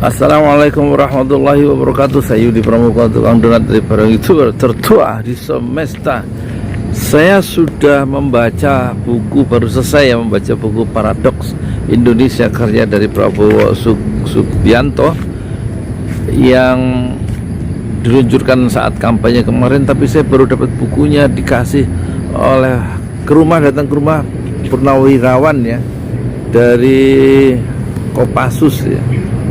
Assalamualaikum warahmatullahi wabarakatuh. Saya Yudi Pramuka, tukang donat dari barang YouTuber tertua di semesta. Saya sudah membaca buku, baru selesai membaca buku Paradoks Indonesia karya dari Prabowo Subianto yang diluncurkan saat kampanye kemarin. Tapi saya baru dapat bukunya dikasih oleh datang ke rumah Purnawirawan ya, dari Kopassus ya,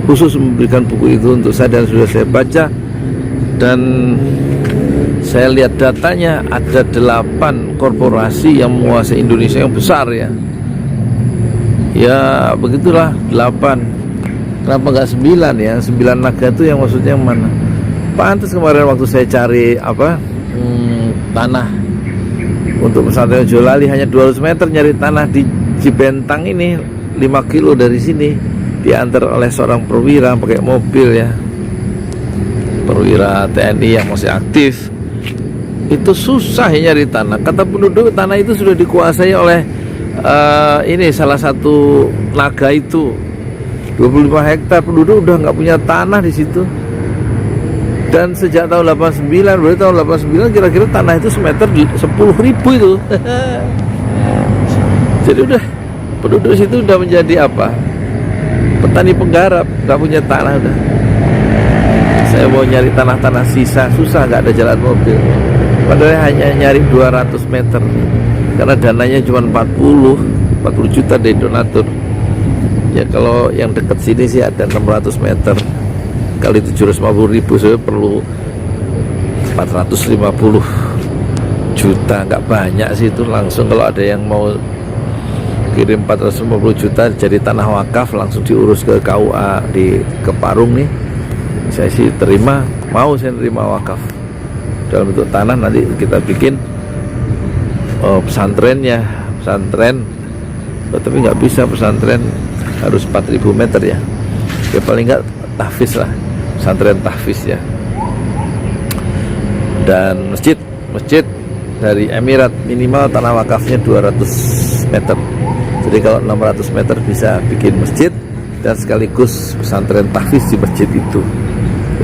khusus memberikan buku itu untuk saya dan sudah saya baca. Dan saya lihat datanya ada 8 korporasi yang menguasai Indonesia yang besar ya. Ya begitulah 8. Kenapa nggak 9 ya? 9 naga itu yang maksudnya yang mana? Pantas kemarin waktu saya cari tanah untuk pesantren Jolali hanya 200 meter, nyari tanah di Cibentang ini 5 kilo dari sini, diantar oleh seorang perwira pakai mobil ya, perwira TNI yang masih aktif. Itu susah ya nyari tanah. Kata penduduk tanah itu sudah dikuasai oleh ini salah satu naga itu, 25 hektar. Penduduk udah nggak punya tanah di situ. Dan sejak tahun 89, berarti tahun 89 kira-kira tanah itu semeter 10.000 itu. Jadi udah penduduk situ udah menjadi apa? Petani penggarap, nggak punya tanah udah. Saya mau nyari tanah-tanah sisa susah, nggak ada jalan mobil. Padahal hanya nyari 200 meter karena dananya cuma 40 juta dari donatur. Ya kalau yang dekat sini sih ada 600 meter kali 750.000, saya perlu 450 juta. Nggak banyak sih itu. Langsung kalau ada yang mau kirim 450 juta jadi tanah wakaf, langsung diurus ke KUA ke Parung nih, saya sih terima, saya terima wakaf dalam bentuk tanah. Nanti kita bikin pesantren, tapi nggak bisa pesantren harus 4.000 meter ya paling nggak tahfiz lah, pesantren tahfiz ya. Dan masjid dari Emirat minimal tanah wakafnya 200 meter. Jadi kalau 600 meter bisa bikin masjid dan sekaligus pesantren tahfiz di masjid itu.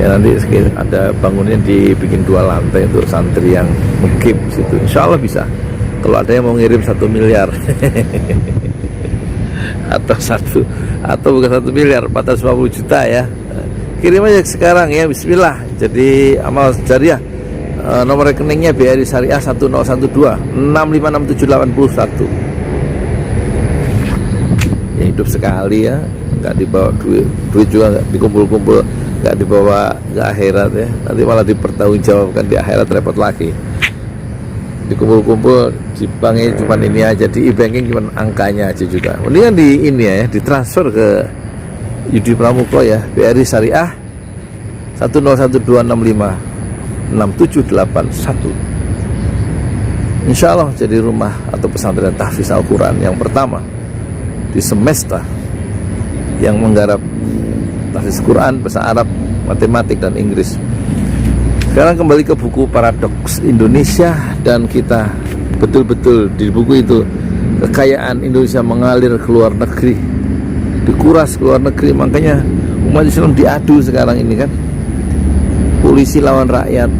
Ya nanti ada bangunnya dibikin 2 lantai untuk santri yang mukim situ. Insya Allah bisa. Kalau ada yang mau ngirim 1 miliar atau bukan 1 miliar, 450 juta ya. Kirim aja sekarang ya, bismillah. Jadi amal jariah. Nomor rekeningnya BRI Syariah 1012 656781. Ya hidup sekali ya, nggak dibawa duit juga nggak dikumpul-kumpul, nggak dibawa ke akhirat ya. Nanti malah dipertanggungjawabkan di akhirat, repot lagi. Dikumpul-kumpul di banknya cuma ini aja, di e-banking cuma angkanya aja juga. Ini kan ditransfer ke Yudi Pramuka ya, BRI Syariah 1012656781. Insya Allah jadi rumah atau pesantren tahfiz Al-Quran yang pertama di semesta yang menggarap tahfiz Quran, bahasa Arab, matematik, dan Inggris. Sekarang kembali ke buku Paradoks Indonesia, dan kita betul-betul di buku itu kekayaan Indonesia mengalir ke luar negeri, dikuras ke luar negeri. Makanya umat Islam diadu sekarang ini kan, polisi lawan rakyat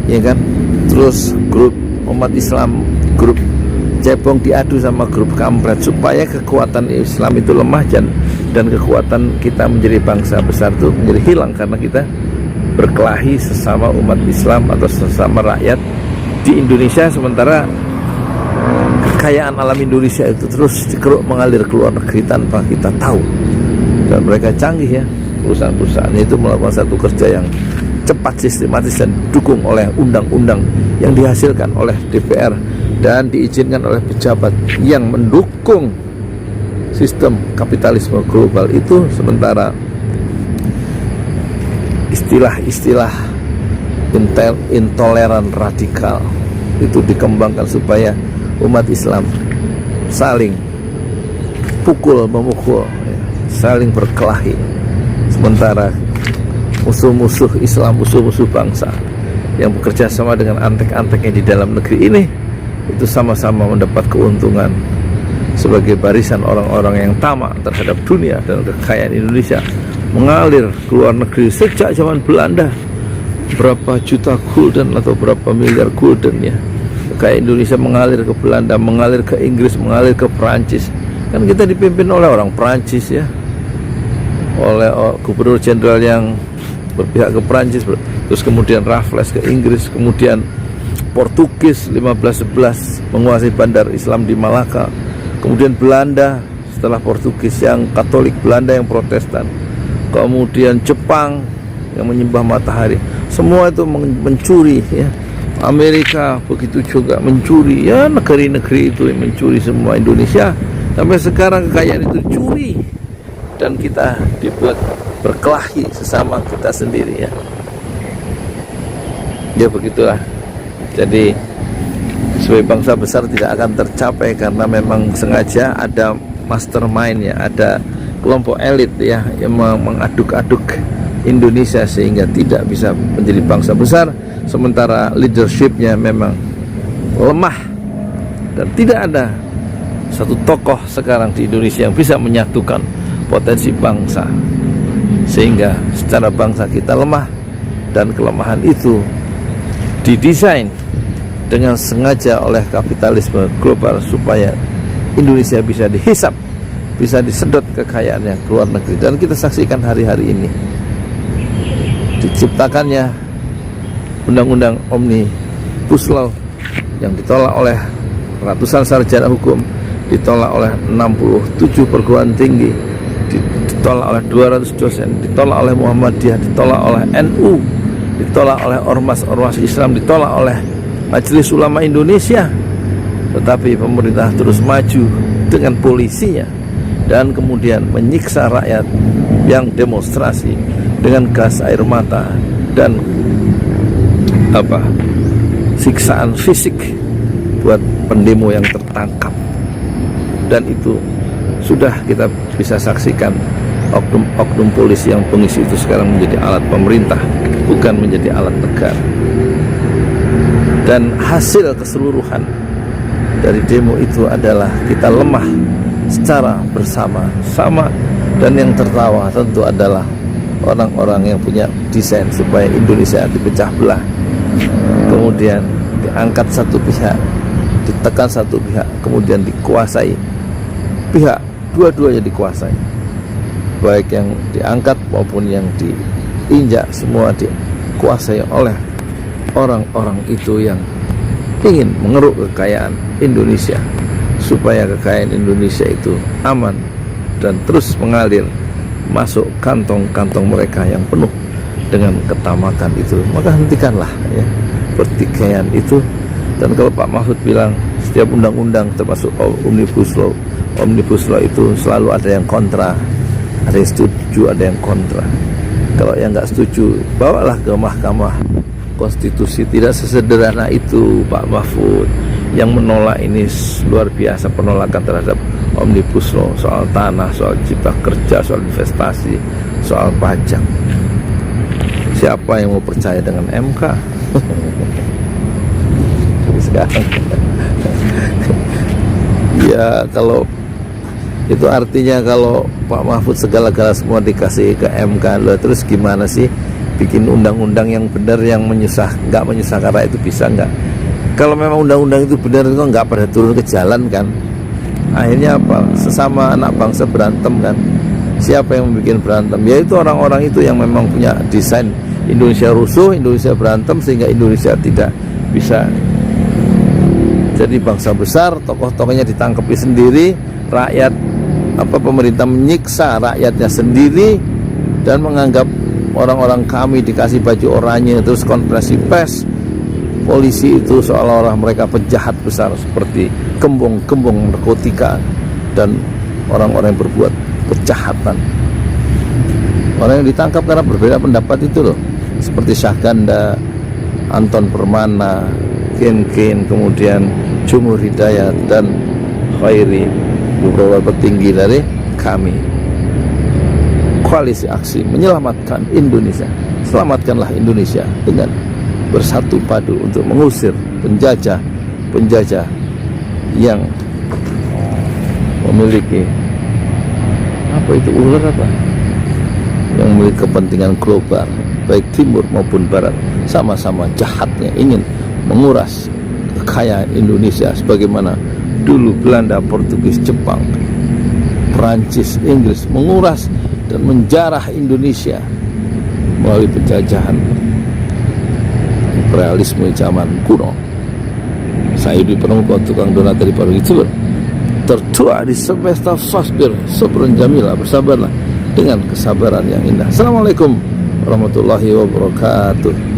ya kan, terus grup umat Islam, grup cebong diadu sama grup kampret, supaya kekuatan Islam itu lemah dan kekuatan kita menjadi bangsa besar itu menjadi hilang karena kita berkelahi sesama umat Islam atau sesama rakyat di Indonesia. Sementara kekayaan alam Indonesia itu terus dikeruk mengalir ke luar negeri tanpa kita tahu. Dan mereka canggih ya, perusahaan-perusahaan itu melakukan satu kerja yang cepat, sistematis, dan didukung oleh undang-undang yang dihasilkan oleh DPR dan diizinkan oleh pejabat yang mendukung sistem kapitalisme global itu. Sementara istilah-istilah intoleran radikal itu dikembangkan supaya umat Islam saling memukul, saling berkelahi. Sementara musuh-musuh Islam, musuh-musuh bangsa yang bekerja sama dengan antek-anteknya di dalam negeri ini, itu sama-sama mendapat keuntungan sebagai barisan orang-orang yang tamak terhadap dunia dan kekayaan Indonesia, mengalir ke luar negeri sejak zaman Belanda. Berapa juta gulden atau berapa miliar gulden ya, kayak Indonesia mengalir ke Belanda, mengalir ke Inggris, mengalir ke Perancis. Kan kita dipimpin oleh orang Perancis ya, oleh gubernur jenderal yang berpihak ke Perancis, terus kemudian Raffles ke Inggris, kemudian Portugis 1511 menguasai bandar Islam di Malaka, kemudian Belanda setelah Portugis yang Katolik, Belanda yang Protestan, kemudian Jepang yang menyembah matahari. Semua itu mencuri ya. Amerika begitu juga mencuri ya, negeri-negeri itu yang mencuri semua. Indonesia sampai sekarang kekayaan itu dicuri dan kita dibuat berkelahi sesama kita sendiri ya. Ya begitulah. Jadi sebagai bangsa besar tidak akan tercapai karena memang sengaja ada mastermind ya, ada kelompok elit ya yang mengaduk-aduk Indonesia sehingga tidak bisa menjadi bangsa besar, sementara leadershipnya memang lemah dan tidak ada satu tokoh sekarang di Indonesia yang bisa menyatukan potensi bangsa, sehingga secara bangsa kita lemah dan kelemahan itu didesain dengan sengaja oleh kapitalisme global supaya Indonesia bisa dihisap, bisa disedot kekayaannya ke luar negeri. Dan kita saksikan hari-hari ini diciptakannya undang-undang Omnibus Law yang ditolak oleh ratusan sarjana hukum, ditolak oleh 67 perguruan tinggi, ditolak oleh 200 dosen, ditolak oleh Muhammadiyah, ditolak oleh NU, ditolak oleh ormas-ormas Islam, ditolak oleh Majelis Ulama Indonesia. Tetapi pemerintah terus maju dengan polisinya dan kemudian menyiksa rakyat yang demonstrasi dengan gas air mata dan siksaan fisik buat pendemo yang tertangkap. Dan itu sudah kita bisa saksikan, oknum polisi yang pengisi itu sekarang menjadi alat pemerintah, bukan menjadi alat negara. Dan hasil keseluruhan dari demo itu adalah kita lemah secara bersama-sama, dan yang tertawa tentu adalah orang-orang yang punya desain supaya Indonesia dipecah belah, kemudian diangkat satu pihak, ditekan satu pihak, kemudian dikuasai pihak, dua-duanya dikuasai, baik yang diangkat maupun yang diinjak, semua dikuasai oleh orang-orang itu yang ingin mengeruk kekayaan Indonesia supaya kekayaan Indonesia itu aman dan terus mengalir masuk kantong-kantong mereka yang penuh dengan ketamakan itu. Maka hentikanlah ya pertikaian itu. Dan kalau Pak Mahfud bilang setiap undang-undang termasuk Omnibus Law itu selalu ada yang kontra, ada yang setuju, ada yang kontra. Kalau yang nggak setuju, bawalah ke Mahkamah Konstitusi. Tidak sesederhana itu Pak Mahfud. Yang menolak ini luar biasa, penolakan terhadap Omnibus Law, soal tanah, soal cipta kerja, soal investasi, soal pajak. Siapa yang mau percaya dengan MK? Sekarang ya, kalau itu artinya kalau Pak Mahfud segala-gala semua dikasih ke MK, loh, terus gimana sih bikin undang-undang yang benar, yang nggak menyusahkan rakyat itu bisa nggak? Kalau memang undang-undang itu benar, itu nggak pada turun ke jalan kan? Akhirnya apa? Sesama anak bangsa berantem kan? Siapa yang membuat berantem? Ya itu orang-orang itu yang memang punya desain Indonesia rusuh, Indonesia berantem, sehingga Indonesia tidak bisa jadi bangsa besar. Tokoh-tokohnya ditangkapi sendiri, rakyat pemerintah menyiksa rakyatnya sendiri dan menganggap orang-orang kami dikasih baju oranye, terus konferensi pers polisi itu seolah-olah mereka penjahat besar seperti gembong-gembong narkotika dan orang-orang yang berbuat kejahatan. Orang yang ditangkap karena berbeda pendapat itu loh, seperti Syahganda, Anton Permana, Ken, kemudian Jumur Hidayat dan Khairi, beberapa petinggi dari kami. Koalisi aksi menyelamatkan Indonesia. Selamatkanlah Indonesia dengan bersatu padu untuk mengusir penjajah yang memiliki ular yang memiliki kepentingan global, baik timur maupun barat, sama-sama jahatnya ingin menguras kekayaan Indonesia sebagaimana dulu Belanda, Portugis, Jepang, Perancis, Inggris menguras dan menjarah Indonesia melalui penjajahan imperialisme zaman kuno. Saya di Pramuka, tukang donat dari Paru Youtuber, tertua di semesta fasbir sabran jamila, bersabarlah dengan kesabaran yang indah. Assalamualaikum warahmatullahi wabarakatuh.